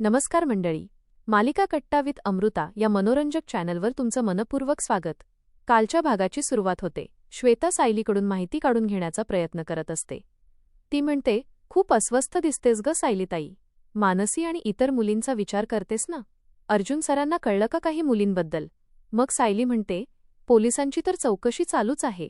नमस्कार मंडळी. मालिका कट्टा विथ अमृता या मनोरंजक चॅनलवर तुमचं मनपूर्वक स्वागत. कालच्या भागाची सुरुवात होते. श्वेता सायलीकडून माहिती काढून घेण्याचा प्रयत्न करत असते. ती म्हणते, खूप अस्वस्थ दिसतेस ग सायलीताई. मानसी आणि इतर मुलींचा विचार करतेस ना? अर्जुन सरांना कळलं का काही मुलींबद्दल? मग सायली म्हणते, पोलिसांची तर चौकशी चालूच आहे.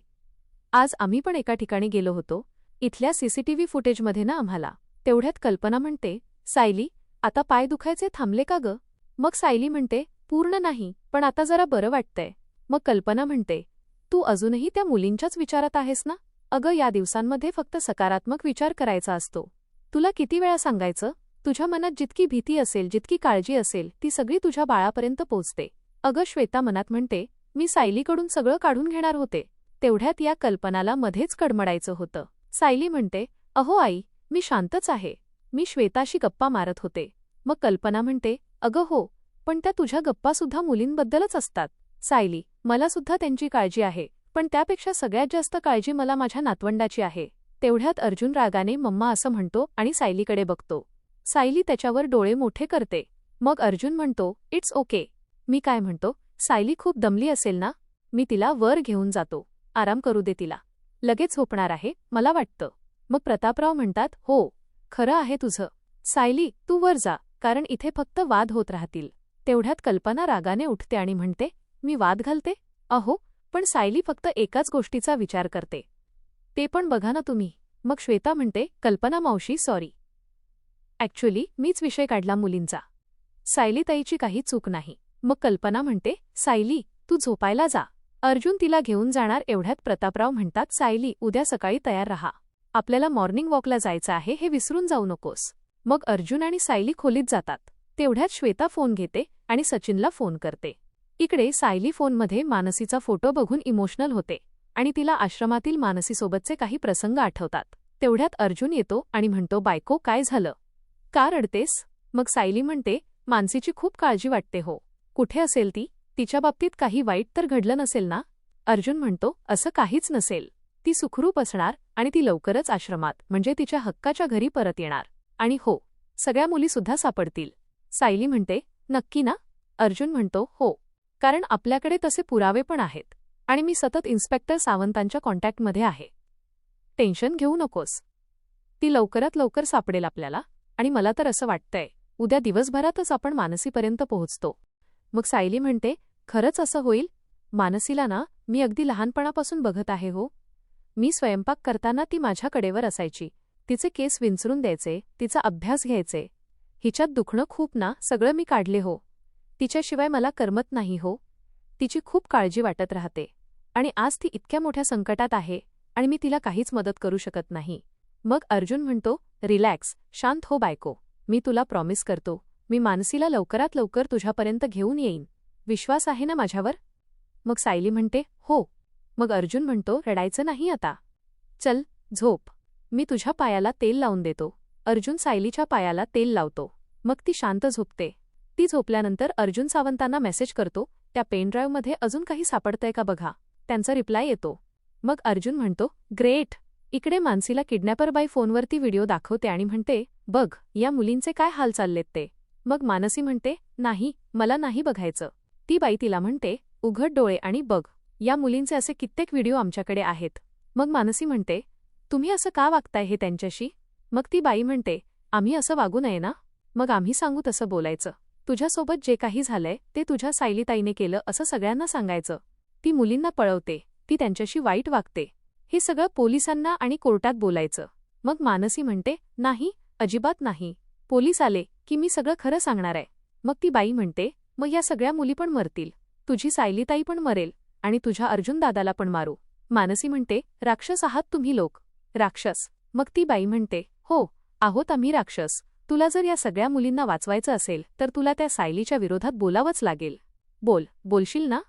आज आम्ही पण एका ठिकाणी गेलो होतो. इथल्या सीसीटीव्ही फुटेजमध्ये ना आम्हाला. तेवढ्यात कल्पना म्हणते, सायली, आता पाय दुखायचे थांबले का ग? मग सायली म्हणते, पूर्ण नाही, पण आता जरा बरं वाटतंय. मग कल्पना म्हणते, तू अजूनही त्या मुलींच्याच विचारात आहेस ना? अगं, या दिवसांमध्ये फक्त सकारात्मक विचार करायचा असतो. तुला किती वेळा सांगायचं? तुझ्या मनात जितकी भीती असेल, जितकी काळजी असेल, ती सगळी तुझ्या बाळापर्यंत पोचते. अगं, श्वेता मनात म्हणते, मी सायलीकडून सगळं काढून घेणार होते. तेवढ्यात या कल्पनाला मध्येच कडमडायचं होतं. सायली म्हणते, अहो आई, मी शांतच आहे. मी श्वेताशी गप्पा मारत होते. मग कल्पना म्हणते, अगं हो, पण त्या तुझ्या गप्पासुद्धा मुलींबद्दलच असतात. सायली, मला सुद्धा त्यांची काळजी आहे, पण त्यापेक्षा सगळ्यात जास्त काळजी मला माझ्या नातवंडाची आहे. तेवढ्यात अर्जुन रागाने मम्मा असं म्हणतो आणि सायलीकडे बघतो. सायली त्याच्यावर डोळे मोठे करते. मग अर्जुन म्हणतो, इट्स ओके. मी काय म्हणतो, सायली खूप दमली असेल ना? मी तिला वर घेऊन जातो. आराम करू दे तिला. लगेच झोपणार आहे, मला वाटतं. मग प्रतापराव म्हणतात, हो, खरं आहे तुझं. सायली, तू वर जा, कारण इथे फक्त वाद होत राहतील. तेवढ्यात कल्पना रागाने उठते आणि म्हणते, मी वाद घालते? अहो, पण सायली फक्त एकाच गोष्टीचा विचार करते. ते पण बघा ना तुम्ही. मग श्वेता म्हणते, कल्पना मावशी सॉरी. ॲक्च्युली मीच विषय काढला मुलींचा. सायलीताईची काही चूक नाही. मग कल्पना म्हणते, सायली, तू झोपायला जा. अर्जुन तिला घेऊन जाणार. एवढ्यात प्रतापराव म्हणतात, सायली, उद्या सकाळी तयार रहा. आपल्याला मॉर्निंग वॉकला जायचं आहे, हे विसरून जाऊ नकोस. मग अर्जुन आणि सायली खोलीत जातात. तेवढ्यात श्वेता फोन घेते आणि सचिनला फोन करते. इकडे सायली फोनमध्ये मानसीचा फोटो बघून इमोशनल होते आणि तिला आश्रमातील मानसीसोबतचे काही प्रसंग आठवतात. तेवढ्यात अर्जुन येतो आणि म्हणतो, बायको, काय झालं? का रडतेस? मग सायली म्हणते, मानसीची खूप काळजी वाटते हो. कुठे असेल ती? तिच्या बाबतीत काही वाईट तर घडलं नसेल ना? अर्जुन म्हणतो, असं काहीच नसेल. ती सुखरूप असणार आणि ती लवकरच आश्रमात, म्हणजे तिच्या हक्काच्या घरी परत येणार. आणि हो, सगळ्या मुलीसुद्धा सापडतील. सायली म्हणते, नक्की ना? अर्जुन म्हणतो, हो, कारण आपल्याकडे तसे पुरावे पण आहेत आणि मी सतत इन्स्पेक्टर सावंतांच्या कॉन्टॅक्टमध्ये आहे. टेन्शन घेऊ नकोस. ती लवकरात लवकर सापडेल आपल्याला. आणि मला तर असं वाटतंय, उद्या दिवसभरातच आपण मानसीपर्यंत पोहोचतो. मग सायली म्हणते, खरंच असं होईल? मानसीला ना मी अगदी लहानपणापासून बघत आहे हो. मी स्वयंपाक करताना ती माझ्या कडेवर असायची. तिचे केस विंचरून द्यायचे, तिचा अभ्यास घ्यायचे. हिच्यात दुखणं खूप ना, सगळं मी काढले हो. तिच्याशिवाय मला करमत नाही हो. तिची खूप काळजी वाटत राहते आणि आज ती इतक्या मोठ्या संकटात आहे आणि मी तिला काहीच मदत करू शकत नाही. मग अर्जुन म्हणतो, रिलॅक्स, शांत हो बायको. मी तुला प्रॉमिस करतो, मी मानसीला लवकरात लवकर तुझ्यापर्यंत घेऊन येईन. विश्वास आहे ना माझ्यावर? मग सायली म्हणते, हो. मग अर्जुन म्हणतो, रडायचं नाही आता. चल, झोप. मी तुझ्या पायाला तेल लावून देतो. अर्जुन सायलीच्या पायाला तेल लावतो. मग ती शांत झोपते. ती झोपल्यानंतर अर्जुन सावंतांना मेसेज करतो, त्या पेनड्राईव्हमध्ये अजून काही सापडतंय का बघा. त्यांचा रिप्लाय येतो. मग अर्जुन म्हणतो, ग्रेट. इकडे मानसीला किडनॅपर बाई फोनवरती व्हिडिओ दाखवते आणि म्हणते, बघ, या मुलींचे काय हाल चाललेत ते. मग मानसी म्हणते, नाही, मला नाही बघायचं. ती बाई तिला म्हणते, उघड डोळे आणि बघ, या मुलींचे असे कित्येक व्हिडिओ आमच्याकडे आहेत. मग मानसी म्हणते, तुम्ही असं का वागताय हे त्यांच्याशी? मग ती बाई म्हणते, आम्ही असं वागू नये ना? मग आम्ही सांगू तसं बोलायचं. तुझ्यासोबत जे काही झालंय ते तुझ्या सायलीताईने केलं असं सगळ्यांना सांगायचं. ती मुलींना पळवते, ती त्यांच्याशी वाईट वागते, हे सगळं पोलिसांना आणि कोर्टात बोलायचं. मग मानसी म्हणते, नाही, अजिबात नाही. पोलीस आले की मी सगळं खरं सांगणार आहे. मग ती बाई म्हणते, मग या सगळ्या मुली पण मरतील. तुझी सायलीताई पण मरेल आणि तुझ्या अर्जुन दादाला पण मारू. मानसी म्हणते, राक्षस आहात तुम्ही लोक. राक्षस? मग ती बाई म्हणते, हो, आहोत आम्ही राक्षस. तुला जर या सगळ्या मुलींना वाचवायचं असेल तर तुला त्या सायलीच्या विरोधात बोलावंच लागेल. बोलशील ना?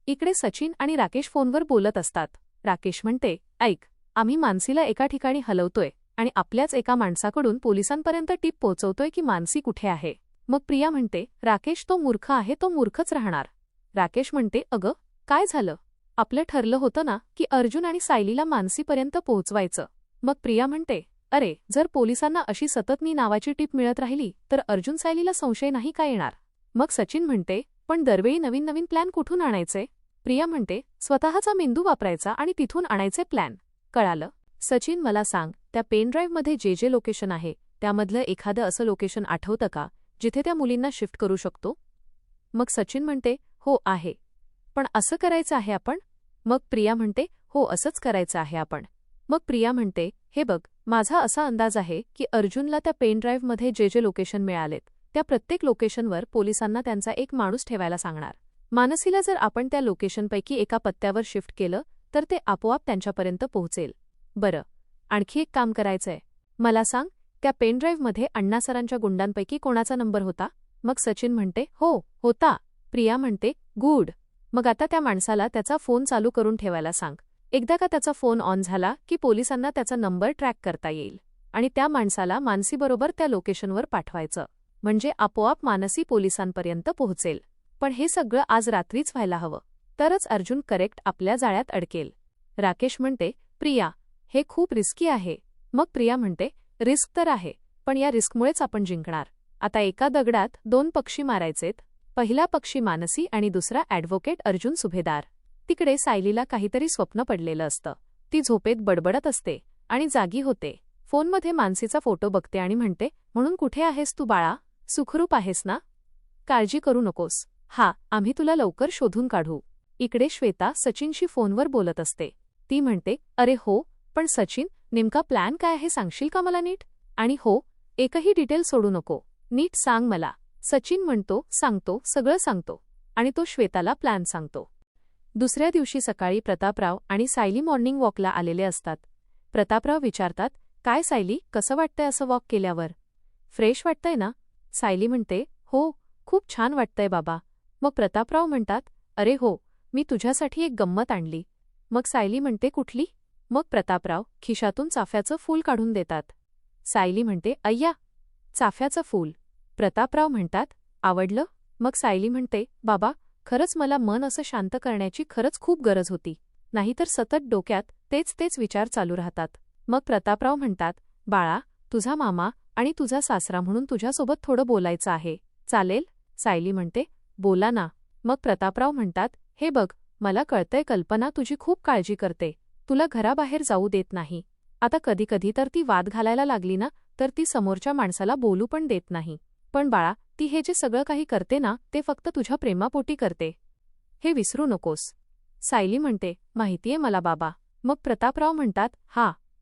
इकडे सचिन आणि राकेश फोनवर बोलत असतात. राकेश म्हणते, ऐक, आम्ही मानसीला एका ठिकाणी हलवतोय आणि आपल्याच एका माणसाकडून पोलिसांपर्यंत टीप पोहोचवतोय की मानसी कुठे आहे. मग प्रिया म्हणते, राकेश तो मूर्ख आहे, तो मूर्खच राहणार. राकेश म्हणते, अगं, काय झालं? आपलं ठरलं होतं ना की अर्जुन आणि सायलीला मानसीपर्यंत पोहोचवायचं. मग प्रिया म्हणते, अरे, जर पोलिसांना अशी सततनी नावाची टीप मिळत राहिली तर अर्जुन सायलीला संशय नाही का येणार? मग सचिन म्हणते, पण दरवेळी नवीन नवीन प्लॅन कुठून आणायचे? प्रिया म्हणते, स्वतःचा मेंदू वापरायचा आणि तिथून आणायचे प्लॅन. कळालं? सचिन, मला सांग, त्या पेन ड्राईव्हमध्ये जे लोकेशन आहे त्यामधलं एखादं असं लोकेशन आठवतं का जिथे त्या मुलींना शिफ्ट करू शकतो? मग सचिन म्हणते, हो आहे. पण असं करायचं आहे आपण? मग प्रिया म्हणते, हो, असंच करायचं आहे आपण. मग प्रिया म्हणते, हे बघ, माझा असा अंदाज आहे की अर्जुनला त्या पेन ड्राईव्हमध्ये जे लोकेशन मिळालेत त्या प्रत्येक लोकेशनवर पोलिसांना त्यांचा एक माणूस ठेवायला सांगणार. मानसीला जर आपण त्या लोकेशनपैकी एका पत्त्यावर शिफ्ट केलं तर ते आपोआप त्यांच्यापर्यंत पोहोचेल. बरं, आणखी एक काम करायचंय. मला सांग, त्या पेन ड्राईव्हमध्ये अण्णासरांच्या गुंडांपैकी कोणाचा नंबर होता? मग सचिन म्हणते, हो, होता. प्रिया म्हणते, गुड. मग आता त्या माणसाला त्याचा फोन चालू करून ठेवायला सांग. एकदा का त्याचा फोन ऑन झाला की पोलिसांना त्याचा नंबर ट्रॅक करता येईल आणि त्या माणसाला मानसीबरोबर त्या लोकेशनवर पाठवायचं. म्हणजे आपोआप मानसी पोलिसांपर्यंत पोहोचेल. पण हे सगळं आज रात्रीच व्हायला हवं, तरच अर्जुन करेक्ट आपल्या जाळ्यात अडकेल. राकेश म्हणते, प्रिया, हे खूप रिस्की आहे. मग प्रिया म्हणते, रिस्क तर आहे, पण या रिस्कमुळेच आपण जिंकणार. आता एका दगडात 2 पक्षी मारायचेत. पहिला पक्षी मानसी आणि दुसरा ॲडव्होकेट अर्जुन सुभेदार. तिकडे सायलीला काहीतरी स्वप्न पडलेलं असतं. ती झोपेत बडबडत असते आणि जागी होते. फोनमध्ये मानसीचा फोटो बघते आणि म्हणते, म्हणून कुठे आहेस तू बाळा? सुखरूप आहेस ना? काळजी करू नकोस. आम्ही तुला लवकर शोधून काढू. इकडे श्वेता सचिनशी फोनवर बोलत असते. ती म्हणते, अरे हो, पण सचिन, नेमका प्लॅन काय आहे सांगशील का मला नीट? आणि हो, एकही डिटेल सोडू नको, नीट सांग मला. सचिन म्हणतो, सांगतो, सगळं सांगतो. आणि तो श्वेताला प्लॅन सांगतो. दुसऱ्या दिवशी सकाळी प्रतापराव आणि सायली मॉर्निंग वॉकला आलेले असतात. प्रतापराव विचारतात, काय सायली, कसं वाटतंय असं वॉक केल्यावर? फ्रेश वाटतंय ना? सायली म्हणते, हो, खूप छान वाटतंय बाबा. मग प्रतापराव म्हणतात, अरे हो, मी तुझ्यासाठी एक गंमत आणली. मग सायली म्हणते, कुठली? मग प्रतापराव खिशातून चाफ्याचं फूल काढून देतात. सायली म्हणते, अय्या, चाफ्याचं फूल. प्रतापराव म्हणतात, आवडलं? मग सायली म्हणते, बाबा, खरंच मला मन असं शांत करण्याची खरंच खूप गरज होती. नाहीतर सतत डोक्यात तेच विचार चालू राहतात. मग प्रतापराव म्हणतात, बाळा, तुझा मामा आणि तुझा सासरा म्हणून तुझ्यासोबत थोडं बोलायचं आहे, चालेल? सायली म्हणते, बोला ना. मग प्रतापराव म्हणतात, हे बघ, मला कळतंय कल्पना तुझी खूप काळजी करते, तुला घराबाहेर जाऊ देत नाही. आता कधी तर ती वाद घालायला लागली ना तर ती समोरच्या माणसाला बोलू पण देत नाही. पण बाळा, ती हे जे सगळं काही करते ना ते फक्त तुझ्या प्रेमापोटी करते, हे विसरू नकोस. सायली म्हणते, माहितीये मला बाबा. मग प्रतापराव म्हणतात,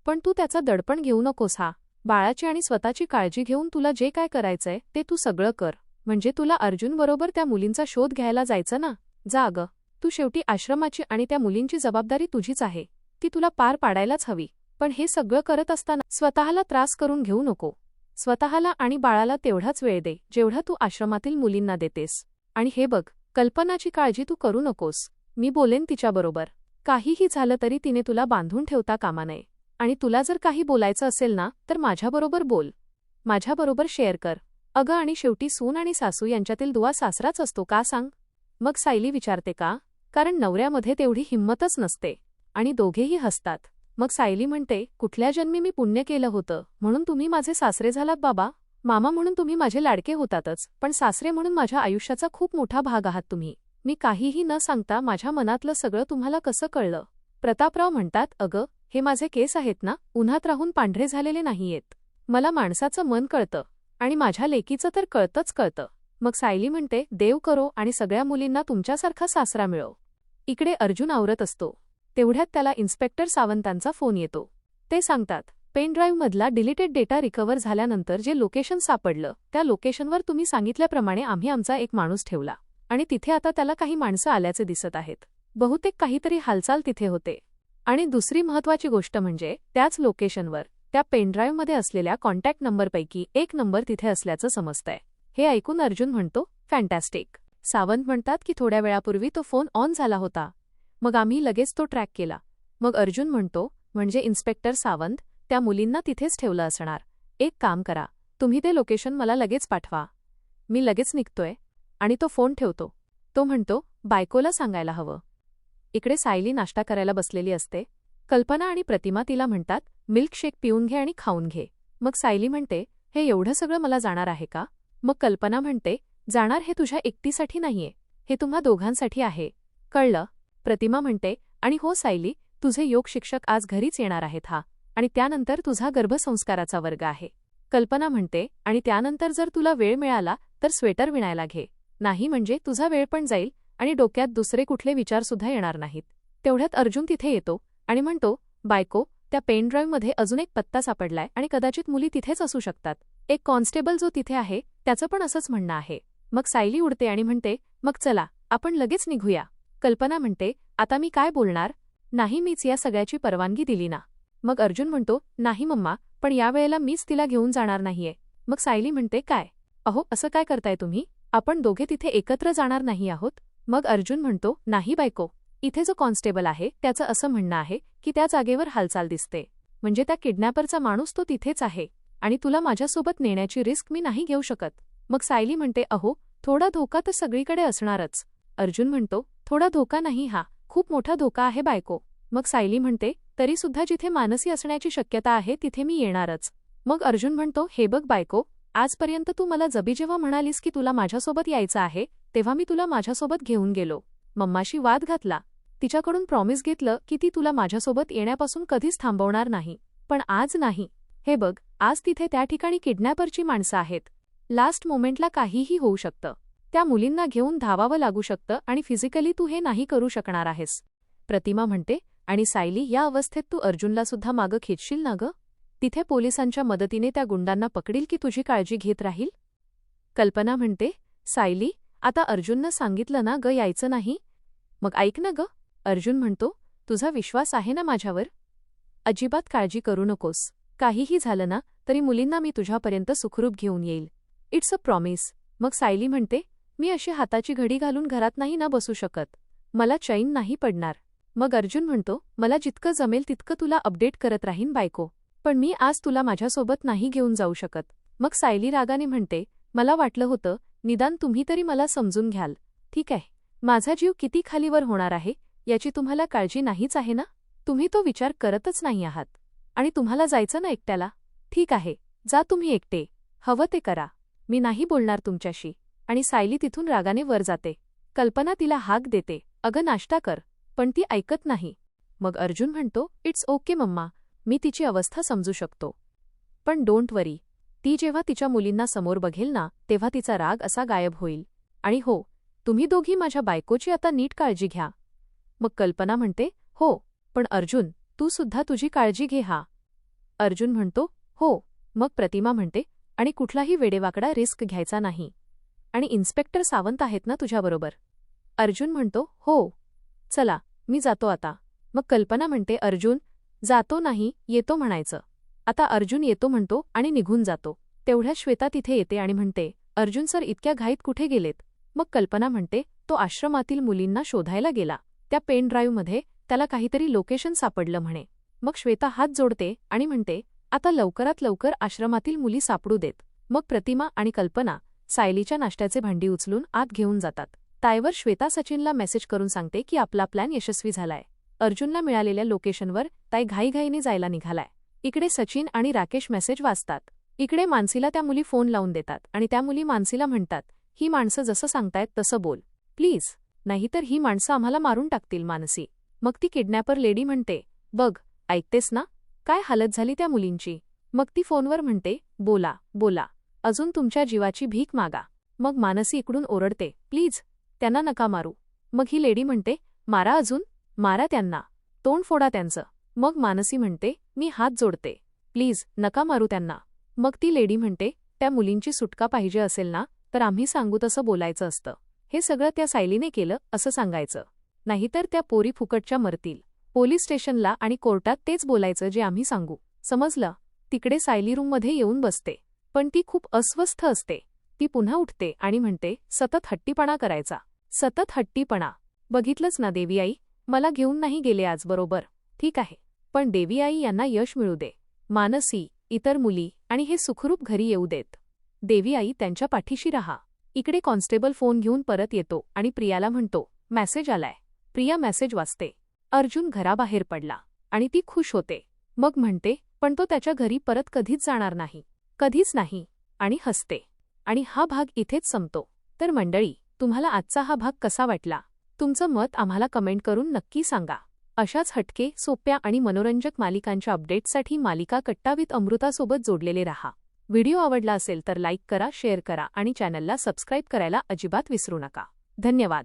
पण तू त्याचा दडपण घेऊ नकोस. बाळाची आणि स्वतःची काळजी घेऊन तुला जे काय करायचंय ते तू सगळं कर. म्हणजे तुला अर्जुनबरोबर त्या मुलींचा शोध घ्यायला जायचं ना, जा अगं. तू शेवटी आश्रमाची आणि त्या मुलींची जबाबदारी तुझीच आहे, ती तुला पार पाडायलाच हवी. पण हे सगळं करत असताना स्वतःला त्रास करून घेऊ नको. स्वतःला आणि बाळाला तेवढाच वेळ दे जेवढा तू आश्रमातील मुलींना देतेस. आणि हे बघ, कल्पनाची काळजी तू करू नकोस. मी बोलेन तिच्याबरोबर. काहीही झालं तरी तिने तुला बांधून ठेवता कामा नये. आणि तुला जर काही बोलायचं असेल ना तर माझ्याबरोबर बोल, माझ्याबरोबर शेअर कर. अगं, आणि शेवटी सून आणि सासू यांच्यातील दुवा सासराच असतो का सांग? मग सायली विचारते, का? कारण नवऱ्यामध्ये तेवढी हिंमतच नसते. आणि दोघेही हसतात. मग सायली म्हणते, कुठल्या जन्मी मी पुण्य केलं होतं म्हणून तुम्ही माझे सासरे झालात बाबा. मामा म्हणून तुम्ही माझे लाडके होतातच, पण सासरे म्हणून माझ्या आयुष्याचा खूप मोठा भाग आहात तुम्ही. मी काहीही न सांगता माझ्या मनातलं सगळं तुम्हाला कसं कळलं? प्रतापराव म्हणतात, अगं, हे माझे केस आहेत ना, उन्हात राहून पांढरे झालेले नाहीयेत. मला माणसाचं मन कळतं आणि माझ्या लेकीचं तर कळतं. मग सायली म्हणते, देव करो आणि सगळ्या मुलींना तुमच्यासारखा सासरा मिळो. इकडे अर्जुन आवरत असतो. तेवढ्यात त्याला इन्स्पेक्टर सावंतांचा फोन येतो. ते सांगतात, पेन ड्राईव्हमधला डिलीटेड डेटा रिकव्हर झाल्यानंतर जे लोकेशन सापडलं त्या लोकेशनवर तुम्ही सांगितल्याप्रमाणे आम्ही आमचा एक माणूस ठेवला आणि तिथे आता त्याला काही माणसं आल्याचे दिसत आहेत. बहुतेक काहीतरी हालचाल तिथे होते. आणि दुसरी महत्त्वाची गोष्ट म्हणजे त्याच लोकेशनवर त्या पेनड्राईव्हमध्ये असलेल्या कॉन्टॅक्ट नंबरपैकी एक नंबर तिथे असल्याचं समजतंय. हे ऐकून अर्जुन म्हणतो, फॅन्टॅस्टिक. सावंत म्हणतात की थोड्या वेळापूर्वी तो फोन ऑन झाला होता. मग आम्ही लगेच तो ट्रॅक केला. मग अर्जुन म्हणतो, म्हणजे इन्स्पेक्टर सावंत त्या मुलींना तिथेच ठेवलं असणार. एक काम करा, तुम्ही ते लोकेशन मला लगेच पाठवा. मी लगेच निघतोय. आणि तो फोन ठेवतो. तो म्हणतो, बायकोला सांगायला हवं. इकडे सायली नाश्ता करायला बसलेली असते. कल्पना आणि प्रतिमा तिला म्हणतात, मिल्कशेक पिऊन घे आणि खाऊन घे. मग सायली म्हणते, हे एवढं सगळं मला जाणार आहे का? मग कल्पना म्हणते, जाणार हे तुझ्या एकटीसाठी नाहीये, हे तुम्हा दोघांसाठी आहे. कळलं? प्रतिमा म्हणते, आणि हो सायली, तुझे योग शिक्षक आज घरीच येणार आहेत हा, आणि त्यानंतर तुझा गर्भसंस्काराचा वर्ग आहे. कल्पना म्हणते, आणि त्यानंतर जर तुला वेळ मिळाला तर स्वेटर विणायला घे. नाही म्हणजे तुझा वेळ पण जाईल आणि डोक्यात दुसरे कुठले विचारसुद्धा येणार नाहीत. तेवढ्यात अर्जुन तिथे येतो आणि म्हणतो, बायको, त्या पेन ड्राईव्हमध्ये अजून एक पत्ता सापडलाय आणि कदाचित मुली तिथेच असू शकतात. एक कॉन्स्टेबल जो तिथे आहे त्याचं पण असंच म्हणणं आहे. मग सायली उडते आणि म्हणते, मग चला, आपण लगेच निघूया. कल्पना म्हणते, आता मी काय बोलणार? नाही, मीच या सगळ्याची परवानगी दिली ना. मग अर्जुन म्हणतो, नाही मम्मा, पण यावेळेला मीच तिला घेऊन जाणार नाहीये. मग सायली म्हणते, काय? अहो, असं काय करताय तुम्ही? आपण दोघे तिथे एकत्र जाणार नाही आहोत. मग अर्जुन म्हणतो, नाही बायको, इथे जो कॉन्स्टेबल आहे त्याचं असं म्हणणं आहे की त्या जागेवर हालचाल दिसते, म्हणजे त्या किडनॅपरचा माणूस तो तिथेच आहे आणि तुला माझ्यासोबत नेण्याची रिस्क मी नाही घेऊ शकत. मग सायली म्हणते, अहो, थोडा धोका तर सगळीकडे असणारच. अर्जुन म्हणतो, थोडा धोका नाही, हा खूप मोठा धोका आहे बायको. मग सायली म्हणते, तरीसुद्धा जिथे मानसी असण्याची शक्यता आहे तिथे मी येणारच. मग अर्जुन म्हणतो, हे बघ बायको, आजपर्यंत तू मला जेव्हा म्हणालीस की तुला माझ्यासोबत यायचं आहे तेव्हा मी तुला माझ्यासोबत घेऊन गेलो, मम्माशी वाद घातला, तिच्याकडून प्रॉमिस घेतलं की ती तुला माझ्यासोबत येण्यापासून कधीच थांबवणार नाही. पण आज नाही. हे बघ, आज तिथे त्या ठिकाणी किडनॅपरची माणसं आहेत. लास्ट मोमेंटला काहीही होऊ शकतं. त्या मुलींना घेऊन धावावं लागू शकतं आणि फिजिकली तू हे नाही करू शकणार आहेस. प्रतिमा म्हणते, आणि सायली, या अवस्थेत तू अर्जुनला सुद्धा मागं खेचशील ना गं? तिथे पोलिसांच्या मदतीने त्या गुंडांना पकडील की तुझी काळजी घेत राहील? कल्पना म्हणते, सायली, आता अर्जुननं सांगितलं ना गं यायचं नाही, मग ऐक ना गं. अर्जुन म्हणतो, तुझा विश्वास आहे ना माझ्यावर? अजिबात काळजी करू नकोस. काहीही झालं ना तरी मुलींना मी तुझ्यापर्यंत सुखरूप घेऊन येईल. It's a promise. मग सायली म्हणते, मी अशी हाताची घडी घालून घरात नाही ना बसू शकत, मला चैन नाही पडणार. मग अर्जुन म्हणतो, मला जितकं जमेल तितकं तुला अपडेट करत राहीन बायको, पण मी आज तुला माझ्यासोबत नाही घेऊन जाऊ शकत. मग सायली रागाने म्हणते, मला वाटलं होतं निदान तुम्ही तरी मला समजून घ्याल. ठीक आहे, माझा जीव किती खालीवर होणार आहे याची तुम्हाला काळजी नाहीच आहे ना? तुम्ही तो विचार करतच नाही आहात. आणि तुम्हाला जायचं ना एकट्याला? ठीक आहे, जा तुम्ही एकटे, हवं ते करा, मी नाही बोलणार तुमच्याशी. आणि सायली तिथून रागाने वर जाते. कल्पना तिला हाक देते, अगं नाश्ता कर, पण ती ऐकत नाही. मग अर्जुन म्हणतो, इट्स ओके मम्मा, मी तिची अवस्था समजू शकतो. पण डोंट वरी, ती जेव्हा तिच्या मुलींना समोर बघेल ना तेव्हा तिचा राग असा गायब होईल. आणि हो, तुम्ही दोघी माझ्या बायकोची आता नीट काळजी घ्या. मग कल्पना म्हणते, हो, पण अर्जुन, तू सुद्धा तुझी काळजी घे हा. अर्जुन म्हणतो, हो. मग प्रतिमा म्हणते, आणि कुठलाही वेडेवाकडा रिस्क घ्यायचा नाही. आणि इन्स्पेक्टर सावंत आहेत ना तुझ्याबरोबर? अर्जुन म्हणतो, हो. चला, मी जातो आता. मग कल्पना म्हणते, अर्जुन, जातो नाही, येतो म्हणायचं. आता अर्जुन येतो म्हणतो आणि निघून जातो. तेवढ्यात श्वेता तिथे येते आणि म्हणते, अर्जुन सर इतक्या घाईत कुठे गेलेत? मग कल्पना म्हणते, तो आश्रमातील मुलींना शोधायला गेला. त्या पेन ड्राईव्हमध्ये त्याला काहीतरी लोकेशन सापडलं म्हणे. मग श्वेता हात जोडते आणि म्हणते, आता लवकरात लवकर आश्रमातील मुली सापडू देत. मग प्रतिमा आणि कल्पना सायलीच्या नाश्त्याचे भांडी उचलून आत घेऊन जातात. ताईवर श्वेता सचिनला मेसेज करून सांगते की आपला प्लॅन यशस्वी झालाय. अर्जुनला मिळालेल्या लोकेशनवर ताई घाईघाईने जायला निघालाय. इकडे सचिन आणि राकेश मेसेज वाचतात. इकडे मानसीला त्या मुली फोन लावून देतात आणि त्या मुली मानसीला म्हणतात, ही माणसं जसं सांगतायत तसं बोल प्लीज, नाहीतर ही माणसं आम्हाला मारून टाकतील मानसी. मग ती किडनॅपर लेडी म्हणते, बघ, ऐकतेस ना, काय हालत झाली त्या मुलींची. मग ती फोनवर म्हणते, बोला बोला, अजून तुमच्या जीवाची भीक मागा. मग मानसी इकडून ओरडते, प्लीज, त्यांना नका मारू. मग ही लेडी म्हणते, मारा, अजून मारा त्यांना, तोंड फोडा त्यांचं. मग मानसी म्हणते, मी हात जोडते, प्लीज नका मारू त्यांना. मग ती लेडी म्हणते, त्या मुलींची सुटका पाहिजे असेल ना तर आम्ही सांगू तसं बोलायचं असतं. हे सगळं त्या सायलीने केलं असं सांगायचं, नाहीतर त्या पोरी फुकटच्या मरतील. पोलीस स्टेशनला आणि कोर्टात तेच बोलायचं जे आम्ही सांगू, समजलं? तिकडे सायली रूममध्ये येऊन बसते, पण ती खूप अस्वस्थ असते. ती पुन्हा उठते आणि म्हणते, सतत हट्टीपणा करायचा, सतत हट्टीपणा. बघितलंच ना देवी आई, मला घेऊन नाही गेले आज, बरोबर? ठीक आहे, पण देवी आई यांना यश मिळू दे, मानसी, इतर मुली आणि हे सुखरूप घरी येऊ देत. देवी आई त्यांच्या पाठीशी रहा. इकडे कॉन्स्टेबल फोन घेऊन परत येतो आणि प्रियाला म्हणतो, मेसेज आलाय. प्रिया मेसेज वाचते, अर्जुन घराबाहेर पडला आणि ती खुश होते. मग म्हणते, पण तो त्याच्या घरी परत कधीच जाणार नाही. कधीच नाही. आणि हसते. आणि हा भाग इथेच संपतो. तर मंडळी, तुम्हाला आजचा हा भाग कसा वाटला? तुमचं मत आम्हाला कमेंट करून नक्की सांगा. अशाच हटके, सोप्या आणि मनोरंजक मालिकांच्या अपडेट्ससाठी मालिका कट्टा विथ अमृतासोबत जोडलेले राहा. व्हिडिओ आवडला असेल तर लाईक करा, शेअर करा आणि चॅनलला सबस्क्राईब करायला अजिबात विसरू नका. धन्यवाद.